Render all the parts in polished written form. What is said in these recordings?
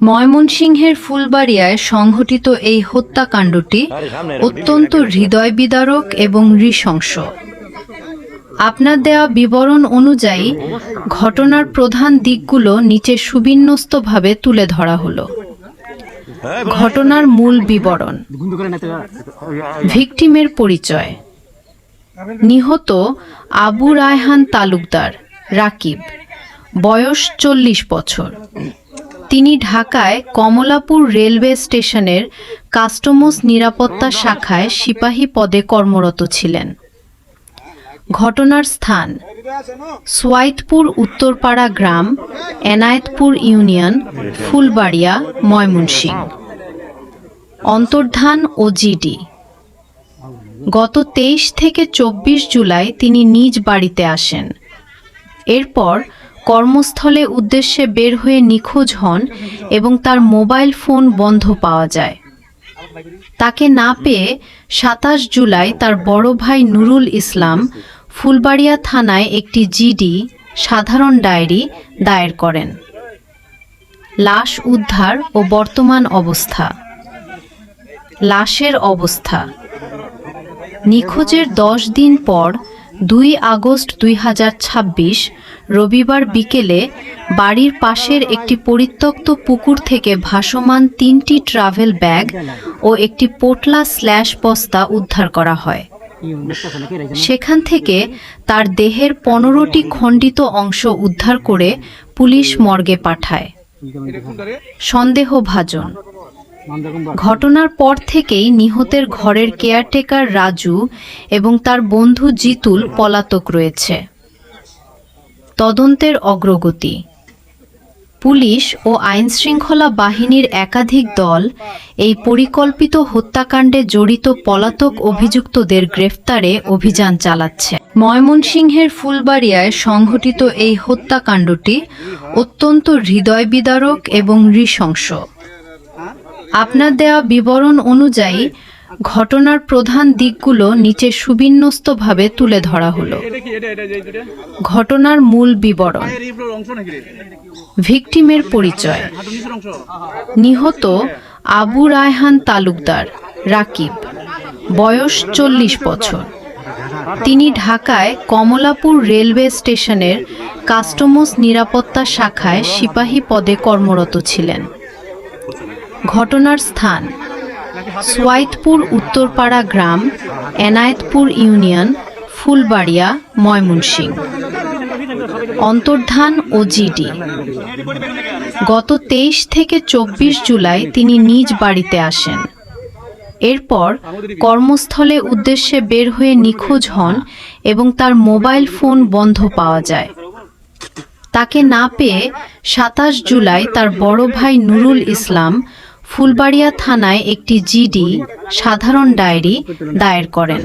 ময়মনসিংহের ফুলবাড়িয়ায় সংঘটিত এই হত্যাকাণ্ডটি অত্যন্ত হৃদয় বিদারক এবং নৃশংস। আপনার দেয়া বিবরণ অনুযায়ী ঘটনার প্রধান দিকগুলো নিচে সুবিন্যস্তভাবে তুলে ধরা হলো। ঘটনার মূল বিবরণ। ভিকটিমের পরিচয়। নিহত আবু রায়হান তালুকদার রাকিব, বয়স 40 বছর। তিনি ঢাকায় কমলাপুর রেলওয়ে স্টেশনের কাস্টমস নিরাপত্তা শাখায় সিপাহী পদে কর্মরত ছিলেন। ঘটনার স্থান: সোয়াইতপুর উত্তরপাড়া গ্রাম, এনায়েতপুর ইউনিয়ন, ফুলবাড়িয়া, ময়মনসিংহ। অন্তর্ধান ও জিডি: গত 23 থেকে 24 জুলাই তিনি নিজ বাড়িতে আসেন। এরপর কর্মস্থলে উদ্দেশ্যে বের হয়ে নিখোঁজ হন এবং তার মোবাইল ফোন বন্ধ পাওয়া যায়। তাকে না পেয়ে 27 জুলাই তার বড় ভাই নুরুল ইসলাম ফুলবাড়িয়া থানায় একটি জিডি সাধারণ ডায়েরি দায়ের করেন। লাশ উদ্ধার ও বর্তমান অবস্থা। লাশের অবস্থা: নিখোঁজের 10 দিন পর 2 আগস্ট 2026 রবিবার বিকেলে বাড়ির পাশের একটি পরিত্যক্ত পুকুর থেকে ভাসমান 3টি ট্রাভেল ব্যাগ ও একটি পোটলা স্ল্যাশ বস্তা উদ্ধার করা হয়। সেখান থেকে তার দেহের 15টি খণ্ডিত অংশ উদ্ধার করে পুলিশ মর্গে পাঠায়। সন্দেহভাজন: ঘটনার পর থেকেই নিহতের ঘরের কেয়ারটেকার রাজু এবং তার বন্ধু জিতুল পলাতক রয়েছে। তদন্তের অগ্রগতি: পুলিশ ও আইনশৃঙ্খলা বাহিনীর একাধিক দল এই পরিকল্পিত হত্যাকাণ্ডে জড়িত পলাতক অভিযুক্তদের গ্রেফতারে অভিযান চালাচ্ছে। ময়মনসিংহের ফুলবাড়িয়ায় সংঘটিত এই হত্যাকাণ্ডটি অত্যন্ত হৃদয় বিদারক এবং নৃশংস। আপনার দেয়া বিবরণ অনুযায়ী ঘটনার প্রধান দিকগুলো নিচে সুবিন্যস্তভাবে তুলে ধরা হলো। ঘটনার মূল বিবরণ। ভিকটিমের পরিচয়। নিহত আবু রায়হান তালুকদার রাকিব, বয়স 40 বছর। তিনি ঢাকায় কমলাপুর রেলওয়ে স্টেশনের কাস্টমস নিরাপত্তা শাখায় সিপাহী পদে কর্মরত ছিলেন। ঘটনার স্থান: সোয়াইতপুর উত্তরপাড়া গ্রাম, এনায়েতপুর ইউনিয়ন, ফুলবাড়িয়া, ময়মনসিংহ। অন্তর্ধান ও জিডি: গত 23 থেকে 24 জুলাই তিনি নিজ বাড়িতে আসেন। এরপর কর্মস্থলে উদ্দেশ্যে বের হয়ে নিখোঁজ হন এবং তার মোবাইল ফোন বন্ধ পাওয়া যায়। তাকে না পেয়ে 27 জুলাই তার বড় ভাই নুরুল ইসলাম ফুলবাড়িয়া থানায় একটি জিডি সাধারণ ডায়েরি দায়ের করেন।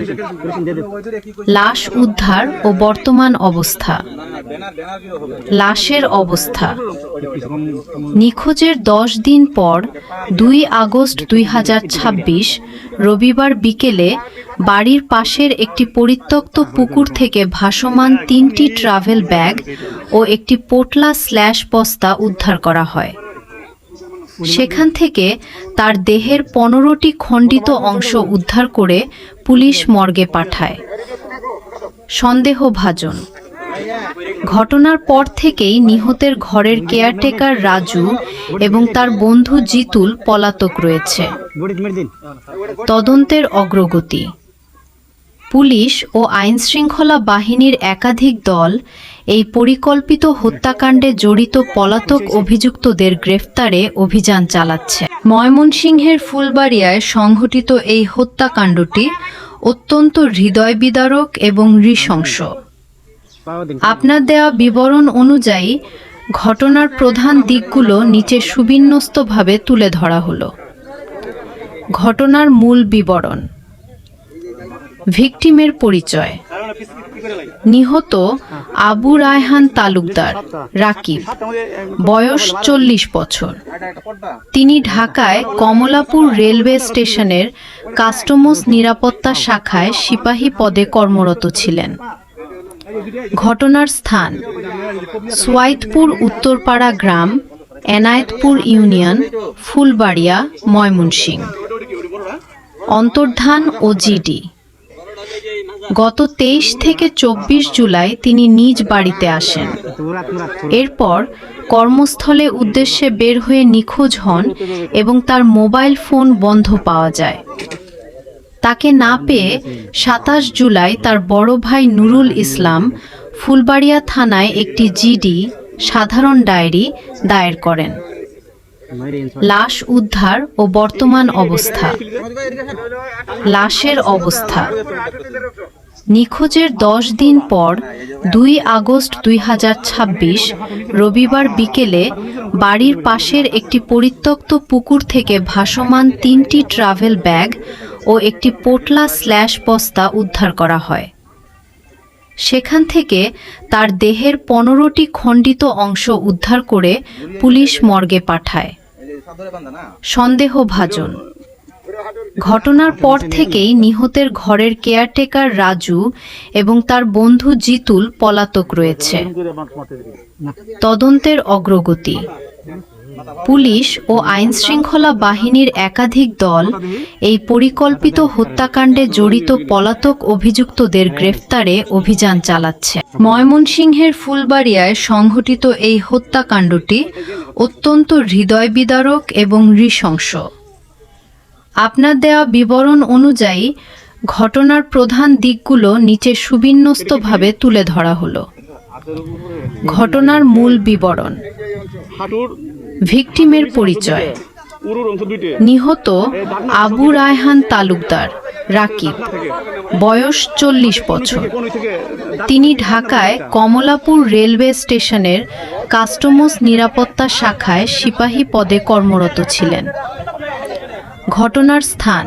লাশ উদ্ধার ও বর্তমান অবস্থা। লাশের অবস্থা: নিখোঁজের 10 দিন পর 2 আগস্ট 2026 রবিবার বিকেলে বাড়ির পাশের একটি পরিত্যক্ত পুকুর থেকে ভাসমান 3টি ট্রাভেল ব্যাগ ও একটি পোটলা স্ল্যাশ বস্তা উদ্ধার করা হয়। সেখান থেকে তার দেহের 15টি খণ্ডিত অংশ উদ্ধার করে পুলিশ মর্গে পাঠায়। সন্দেহভাজন: ঘটনার পর থেকেই নিহতের ঘরের কেয়ারটেকার রাজু এবং তার বন্ধু জিতুল পলাতক রয়েছে। তদন্তের অগ্রগতি: পুলিশ ও আইনশৃঙ্খলা বাহিনীর একাধিক দল এই পরিকল্পিত হত্যাকাণ্ডে জড়িত পলাতক অভিযুক্তদের গ্রেফতারে অভিযান চালাচ্ছে। ময়মনসিংহের ফুলবাড়িয়ায় সংঘটিত এই হত্যাকাণ্ডটি অত্যন্ত হৃদয় বিদারক এবং নৃশংস। আপনার দেয়া বিবরণ অনুযায়ী ঘটনার প্রধান দিকগুলো নিচে সুবিন্যস্তভাবে তুলে ধরা হলো। ঘটনার মূল বিবরণ। ভিকটিমের পরিচয়। নিহত আবু রায়হান তালুকদার রাকিব, বয়স 40 বছর। তিনি ঢাকায় কমলাপুর রেলওয়ে স্টেশনের কাস্টমস নিরাপত্তা শাখায় সিপাহী পদে কর্মরত ছিলেন। ঘটনার স্থান: সোয়াইতপুর উত্তরপাড়া গ্রাম, এনায়েতপুর ইউনিয়ন, ফুলবাড়িয়া, ময়মনসিংহ। অন্তর্ধান ও জিডি। গত 23 থেকে 24 জুলাই তিনি নিজ বাড়িতে আসেন। এরপর কর্মস্থলে উদ্দেশ্যে বের হয়ে নিখোঁজ হন এবং তার মোবাইল ফোন বন্ধ পাওয়া যায়। তাকে না পেয়ে 27 জুলাই তার বড় ভাই নুরুল ইসলাম ফুলবাড়িয়া থানায় একটি জিডি সাধারণ ডায়েরি দায়ের করেন। লাশ উদ্ধার ও বর্তমান অবস্থা। লাশের অবস্থা। নিখোঁজের 10 দিন পর 2 আগস্ট 2026 রবিবার বিকেলে বাড়ির পাশের একটি পরিত্যক্ত পুকুর থেকে ভাসমান 3টি ট্রাভেল ব্যাগ ও একটি পোটলা স্ল্যাশ বস্তা উদ্ধার করা হয়। সেখান থেকে তার দেহের 15টি খণ্ডিত অংশ উদ্ধার করে পুলিশ মর্গে পাঠায়। সন্দেহভাজন। ঘটনার পর থেকেই নিহতের ঘরের কেয়ারটেকার রাজু এবং তার বন্ধু জিতুল পলাতক রয়েছে। তদন্তের অগ্রগতি। পুলিশ ও আইনশৃঙ্খলা বাহিনীর একাধিক দল এই পরিকল্পিত হত্যাকাণ্ডে জড়িত পলাতক অভিযুক্তদের গ্রেফতারে অভিযান চালাচ্ছে। ময়মনসিংহের ফুলবাড়িয়ায় সংঘটিত এই হত্যাকাণ্ডটি অত্যন্ত হৃদয়বিদারক এবং নৃশংস। আপনার দেওয়া বিবরণ অনুযায়ী ঘটনার প্রধান দিকগুলো নিচে সুবিন্যস্তভাবে তুলে ধরা হলো। ঘটনার মূল বিবরণ। ভিকটিমের পরিচয়। নিহত আবু রায়হান তালুকদার, রাকিব, বয়স 40 বছর। তিনি ঢাকায় কমলাপুর রেলওয়ে স্টেশনের কাস্টমস নিরাপত্তা শাখায় সিপাহী পদে কর্মরত ছিলেন। ঘটনার স্থান: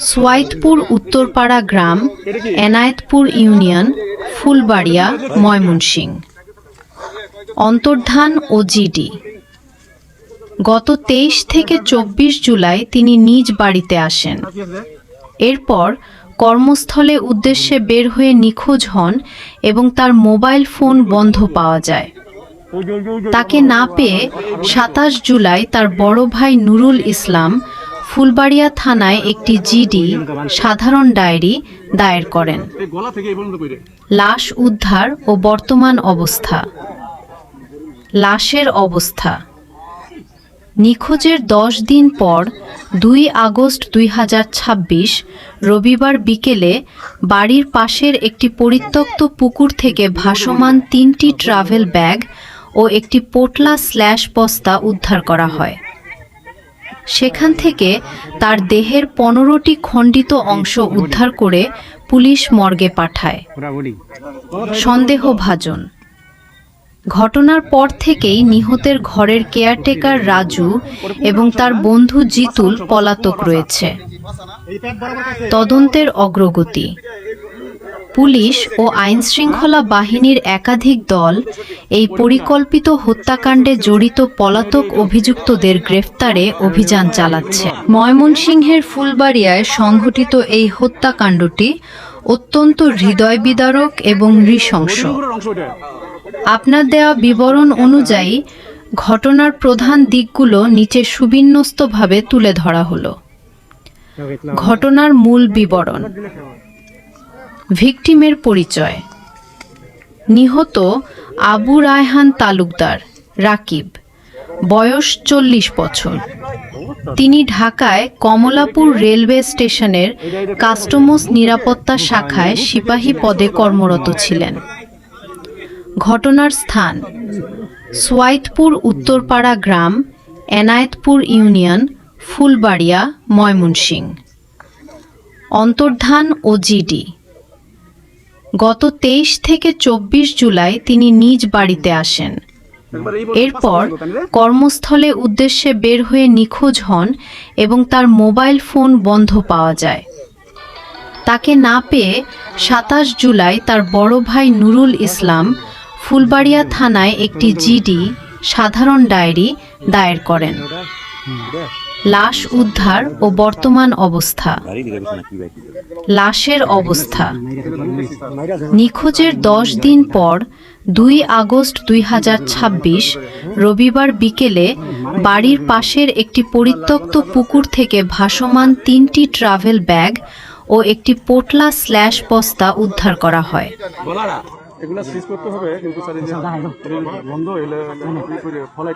সোয়াইতপুর উত্তরপাড়া গ্রাম, এনায়েতপুর ইউনিয়ন, ফুলবাড়িয়া, ময়মনসিংহ। অন্তর্ধান ও জিডি। গত 23 থেকে 24 জুলাই তিনি নিজ বাড়িতে আসেন। এরপর কর্মস্থলে উদ্দেশ্যে বের হয়ে নিখোঁজ হন এবং তার মোবাইল ফোন বন্ধ পাওয়া যায়। তাকে না পেয়ে 27 জুলাই তার বড় ভাই নুরুল ইসলাম ফুলবাড়িয়া থানায় একটি জিডি সাধারণ ডায়েরি দায়ের করেন। লাশ উদ্ধার ও বর্তমান অবস্থা। লাশের অবস্থা। নিখোঁজের 10 দিন পর 2 আগস্ট 2026 রবিবার বিকেলে বাড়ির পাশের একটি পরিত্যক্ত পুকুর থেকে ভাসমান 3টি ট্রাভেল ব্যাগ ও একটি পোটলা স্ল্যাশ বস্তা উদ্ধার করা হয়। সেখান থেকে তার দেহের 15টি খণ্ডিত অংশ উদ্ধার করে পুলিশ মর্গে পাঠায়। সন্দেহভাজন। ঘটনার পর থেকেই নিহতের ঘরের কেয়ারটেকার রাজু এবং তার বন্ধু জিতুল পলাতক রয়েছে। তদন্তের অগ্রগতি। পুলিশ ও আইনশৃঙ্খলা বাহিনীর একাধিক দল এই পরিকল্পিত হত্যাকাণ্ডে জড়িত পলাতক অভিযুক্তদের গ্রেফতারে অভিযান চালাচ্ছে। ময়মনসিংহের ফুলবাড়িয়ায় সংঘটিত এই হত্যাকাণ্ডটি অত্যন্ত হৃদয়বিদারক এবং নৃশংস। আপনার দেওয়া বিবরণ অনুযায়ী ঘটনার প্রধান দিকগুলো নিচে সুবিন্যস্তভাবে তুলে ধরা হলো। ঘটনার মূল বিবরণ। ভিকটিমের পরিচয়। নিহত আবু রায়হান তালুকদার, রাকিব, বয়স 40 বছর। তিনি ঢাকায় কমলাপুর রেলওয়ে স্টেশনের কাস্টমস নিরাপত্তা শাখায় সিপাহী পদে কর্মরত ছিলেন। ঘটনার স্থান: সোয়াইতপুর উত্তরপাড়া গ্রাম, এনায়েতপুর ইউনিয়ন, ফুলবাড়িয়া, ময়মনসিংহ। অন্তর্ধান ও জিডি। গত 23 থেকে 24 জুলাই তিনি নিজ বাড়িতে আসেন। এরপর কর্মস্থলে উদ্দেশ্যে বের হয়ে নিখোঁজ হন এবং তার মোবাইল ফোন বন্ধ পাওয়া যায়। তাকে না পেয়ে 27 জুলাই তার বড় ভাই নুরুল ইসলাম ফুলবাড়িয়া থানায় একটি জিডি সাধারণ ডায়েরি দায়ের করেন। লাশ উদ্ধার ও বর্তমান অবস্থা। লাশের অবস্থা: নিখোঁজের 10 দিন পর 2 আগস্ট 2026 রবিবার বিকেলে বাড়ির পাশের একটি পরিত্যক্ত পুকুর থেকে ভাসমান 3টি ট্রাভেল ব্যাগ ও একটি পোটলা স্ল্যাশ বস্তা উদ্ধার করা হয়। এগুলা সিজ করতে হবে কিন্তু স্যার এই যে বন্ধ হইলে ফলাই